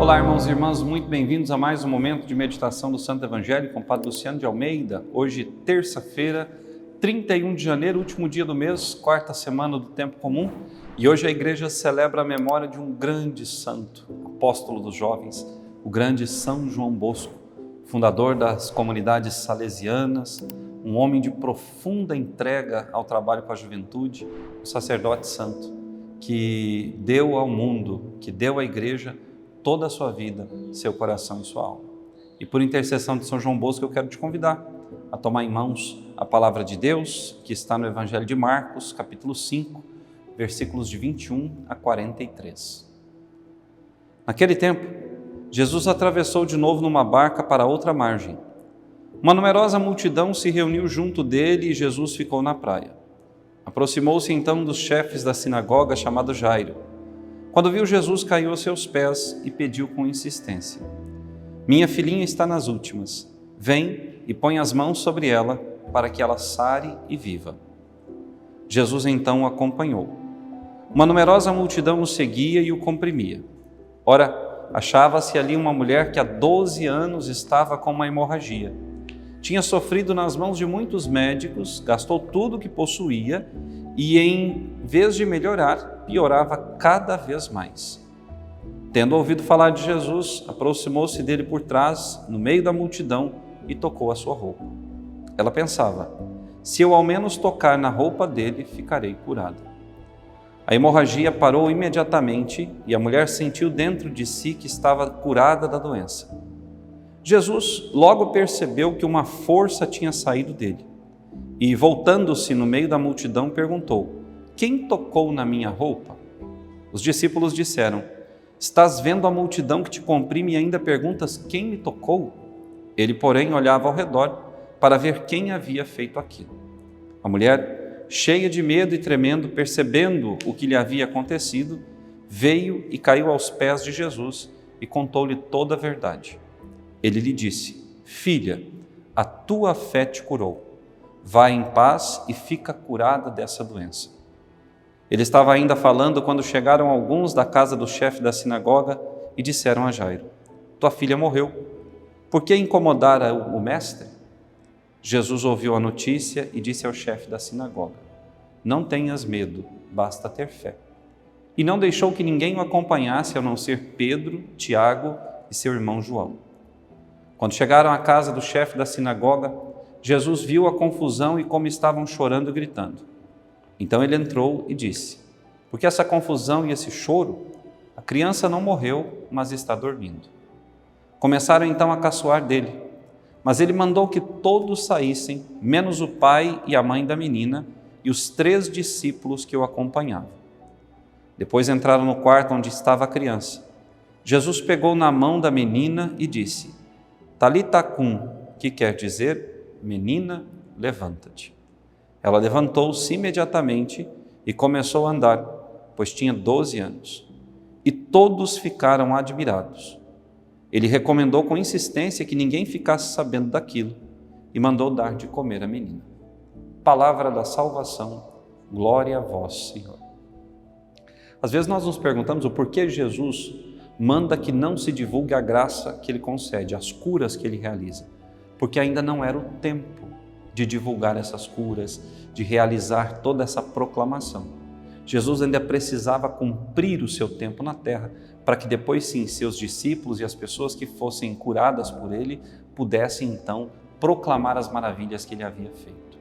Olá, irmãos e irmãs, muito bem-vindos a mais um momento de meditação do Santo Evangelho com o Padre Luciano de Almeida. Hoje, terça-feira, 31 de janeiro, último dia do mês, quarta semana do tempo comum. E hoje a igreja celebra a memória de um grande santo, apóstolo dos jovens, o grande São João Bosco, fundador das comunidades salesianas, um homem de profunda entrega ao trabalho com a juventude, um sacerdote santo que deu ao mundo, que deu à igreja toda a sua vida, seu coração e sua alma. E por intercessão de São João Bosco, eu quero te convidar a tomar em mãos a palavra de Deus, que está no Evangelho de Marcos, capítulo 5, versículos de 21 a 43. Naquele tempo, Jesus atravessou de novo numa barca para outra margem. Uma numerosa multidão se reuniu junto dele e Jesus ficou na praia. Aproximou-se então dos chefes da sinagoga, chamado Jairo. Quando viu Jesus, caiu aos seus pés e pediu com insistência: minha filhinha está nas últimas. Vem e põe as mãos sobre ela, para que ela sare e viva. Jesus então o acompanhou. Uma numerosa multidão o seguia e o comprimia. Ora, achava-se ali uma mulher que há 12 anos estava com uma hemorragia. Tinha sofrido nas mãos de muitos médicos, gastou tudo o que possuía e, em vez de melhorar, piorava cada vez mais. Tendo ouvido falar de Jesus, aproximou-se dele por trás, no meio da multidão, e tocou a sua roupa. Ela pensava: se eu ao menos tocar na roupa dele, ficarei curada. A hemorragia parou imediatamente e a mulher sentiu dentro de si que estava curada da doença. Jesus logo percebeu que uma força tinha saído dele e, voltando-se no meio da multidão, perguntou: quem tocou na minha roupa? Os discípulos disseram: estás vendo a multidão que te comprime e ainda perguntas quem me tocou? Ele, porém, olhava ao redor para ver quem havia feito aquilo. A mulher, cheia de medo e tremendo, percebendo o que lhe havia acontecido, veio e caiu aos pés de Jesus e contou-lhe toda a verdade. Ele lhe disse: filha, a tua fé te curou. Vai em paz e fica curada dessa doença. Ele estava ainda falando quando chegaram alguns da casa do chefe da sinagoga e disseram a Jairo: tua filha morreu. Por que incomodar o mestre? Jesus ouviu a notícia e disse ao chefe da sinagoga: não tenhas medo, basta ter fé. E não deixou que ninguém o acompanhasse, a não ser Pedro, Tiago e seu irmão João. Quando chegaram à casa do chefe da sinagoga, Jesus viu a confusão e como estavam chorando e gritando. Então ele entrou e disse: por que essa confusão e esse choro? A criança não morreu, mas está dormindo. Começaram então a caçoar dele, mas ele mandou que todos saíssem, menos o pai e a mãe da menina e os 3 discípulos que o acompanhavam. Depois entraram no quarto onde estava a criança. Jesus pegou na mão da menina e disse: Talita cum, que quer dizer: menina, levanta-te. Ela levantou-se imediatamente e começou a andar, pois tinha 12 anos. E todos ficaram admirados. Ele recomendou com insistência que ninguém ficasse sabendo daquilo e mandou dar de comer à menina. Palavra da salvação, glória a vós, Senhor. Às vezes nós nos perguntamos o porquê Jesus manda que não se divulgue a graça que Ele concede, as curas que Ele realiza. Porque ainda não era o tempo de divulgar essas curas, de realizar toda essa proclamação. Jesus ainda precisava cumprir o seu tempo na terra, para que depois sim, seus discípulos e as pessoas que fossem curadas por Ele, pudessem então proclamar as maravilhas que Ele havia feito.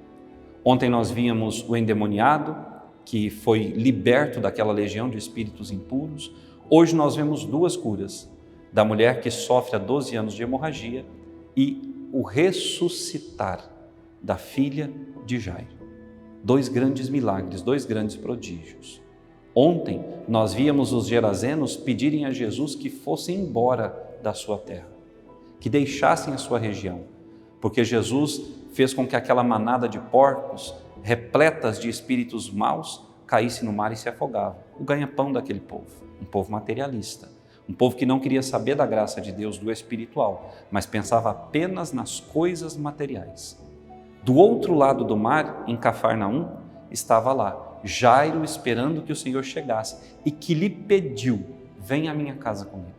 Ontem nós víamos o endemoniado, que foi liberto daquela legião de espíritos impuros. Hoje nós vemos 2 curas, da mulher que sofre há 12 anos de hemorragia e o ressuscitar da filha de Jairo. 2 grandes milagres, 2 grandes prodígios. Ontem nós víamos os gerazenos pedirem a Jesus que fossem embora da sua terra, que deixassem a sua região, porque Jesus fez com que aquela manada de porcos, repletas de espíritos maus, caísse no mar e se afogava. O ganha-pão daquele povo, um povo materialista, um povo que não queria saber da graça de Deus, do espiritual, mas pensava apenas nas coisas materiais. Do outro lado do mar, em Cafarnaum, estava lá Jairo esperando que o Senhor chegasse e que lhe pediu: vem à minha casa comigo.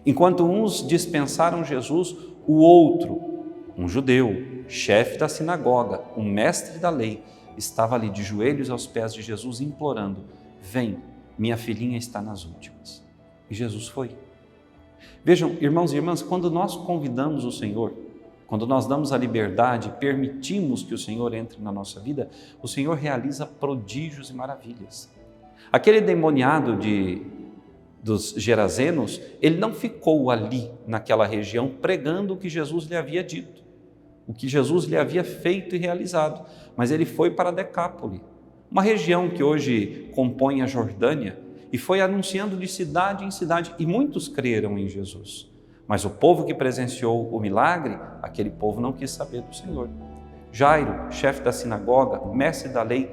Enquanto uns dispensaram Jesus, o outro, um judeu, chefe da sinagoga, um mestre da lei, estava ali de joelhos aos pés de Jesus implorando: vem, minha filhinha está nas últimas. E Jesus foi. Vejam, irmãos e irmãs, quando nós convidamos o Senhor, quando nós damos a liberdade, permitimos que o Senhor entre na nossa vida, o Senhor realiza prodígios e maravilhas. Aquele endemoniado dos Gerazenos, ele não ficou ali naquela região pregando o que Jesus lhe havia dito, o que Jesus lhe havia feito e realizado, mas ele foi para Decápole, uma região que hoje compõe a Jordânia, e foi anunciando de cidade em cidade, e muitos creram em Jesus. Mas o povo que presenciou o milagre, aquele povo não quis saber do Senhor. Jairo, chefe da sinagoga, mestre da lei,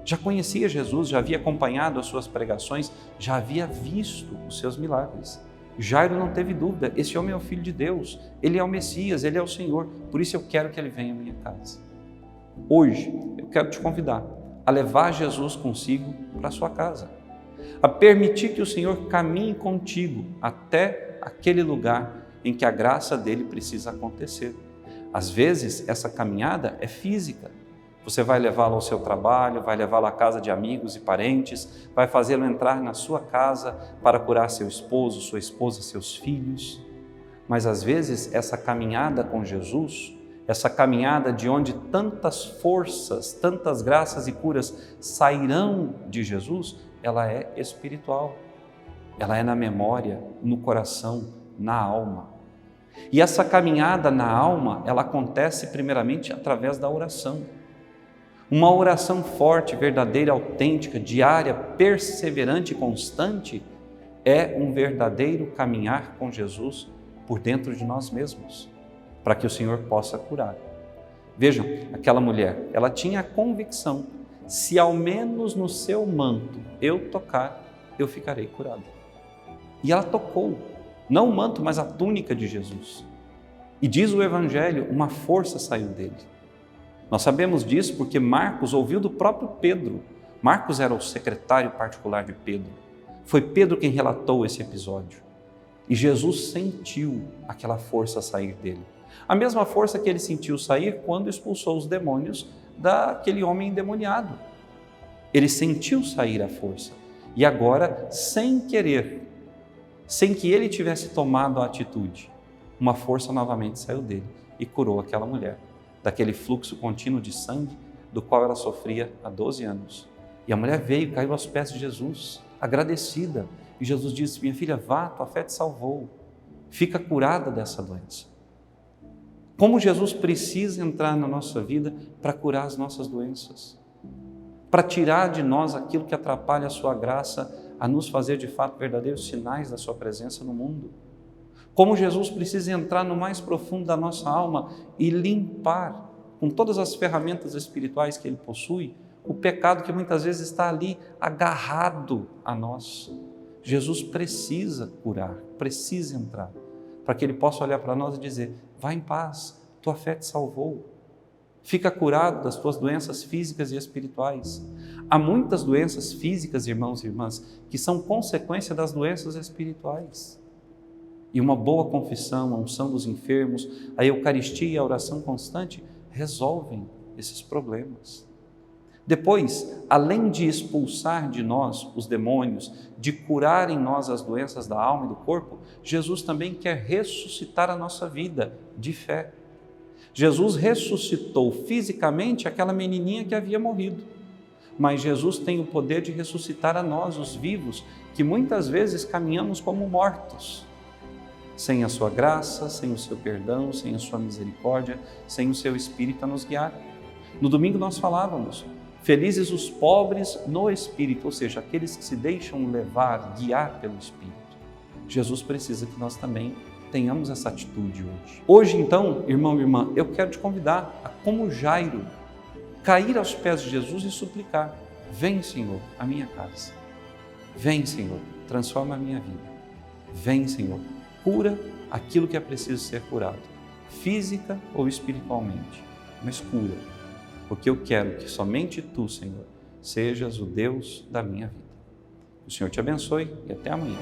já conhecia Jesus, já havia acompanhado as suas pregações, já havia visto os seus milagres. Jairo não teve dúvida: esse homem é o Filho de Deus, ele é o Messias, ele é o Senhor, por isso eu quero que ele venha à minha casa. Hoje, eu quero te convidar a levar Jesus consigo para a sua casa, a permitir que o Senhor caminhe contigo até aquele lugar em que a graça dele precisa acontecer. Às vezes, essa caminhada é física. Você vai levá-lo ao seu trabalho, vai levá-lo à casa de amigos e parentes, vai fazê-lo entrar na sua casa para curar seu esposo, sua esposa, seus filhos. Mas às vezes essa caminhada com Jesus, essa caminhada de onde tantas forças, tantas graças e curas sairão de Jesus, ela é espiritual. Ela é na memória, no coração, na alma. E essa caminhada na alma, ela acontece primeiramente através da oração. Uma oração forte, verdadeira, autêntica, diária, perseverante e constante é um verdadeiro caminhar com Jesus por dentro de nós mesmos, para que o Senhor possa curar. Vejam, aquela mulher, ela tinha a convicção: se ao menos no seu manto eu tocar, eu ficarei curada. E ela tocou, não o manto, mas a túnica de Jesus. E diz o Evangelho, uma força saiu dele. Nós sabemos disso porque Marcos ouviu do próprio Pedro. Marcos era o secretário particular de Pedro. Foi Pedro quem relatou esse episódio. E Jesus sentiu aquela força sair dele. A mesma força que ele sentiu sair quando expulsou os demônios daquele homem endemoniado. Ele sentiu sair a força. E agora, sem querer, sem que ele tivesse tomado a atitude, uma força novamente saiu dele e curou aquela mulher daquele fluxo contínuo de sangue do qual ela sofria há 12 anos. E a mulher veio, caiu aos pés de Jesus, agradecida. E Jesus disse: minha filha, vá, tua fé te salvou. Fica curada dessa doença. Como Jesus precisa entrar na nossa vida para curar as nossas doenças, para tirar de nós aquilo que atrapalha a sua graça, a nos fazer de fato verdadeiros sinais da sua presença no mundo. Como Jesus precisa entrar no mais profundo da nossa alma e limpar, com todas as ferramentas espirituais que Ele possui, o pecado que muitas vezes está ali agarrado a nós. Jesus precisa curar, precisa entrar, para que Ele possa olhar para nós e dizer: vá em paz, tua fé te salvou. Fica curado das tuas doenças físicas e espirituais. Há muitas doenças físicas, irmãos e irmãs, que são consequência das doenças espirituais. E uma boa confissão, a unção dos enfermos, a Eucaristia e a oração constante resolvem esses problemas. Depois, além de expulsar de nós os demônios, de curar em nós as doenças da alma e do corpo, Jesus também quer ressuscitar a nossa vida de fé. Jesus ressuscitou fisicamente aquela menininha que havia morrido, mas Jesus tem o poder de ressuscitar a nós, os vivos, que muitas vezes caminhamos como mortos, sem a sua graça, sem o seu perdão, sem a sua misericórdia, sem o seu Espírito a nos guiar. No domingo nós falávamos: felizes os pobres no Espírito, ou seja, aqueles que se deixam levar, guiar pelo Espírito. Jesus precisa que nós também tenhamos essa atitude hoje. Hoje, então, irmão e irmã, eu quero te convidar a, como Jairo, cair aos pés de Jesus e suplicar: vem, Senhor, à minha casa. Vem, Senhor, transforma a minha vida. Vem, Senhor, cura aquilo que é preciso ser curado, física ou espiritualmente, mas cura, porque eu quero que somente Tu, Senhor, sejas o Deus da minha vida. O Senhor te abençoe e até amanhã.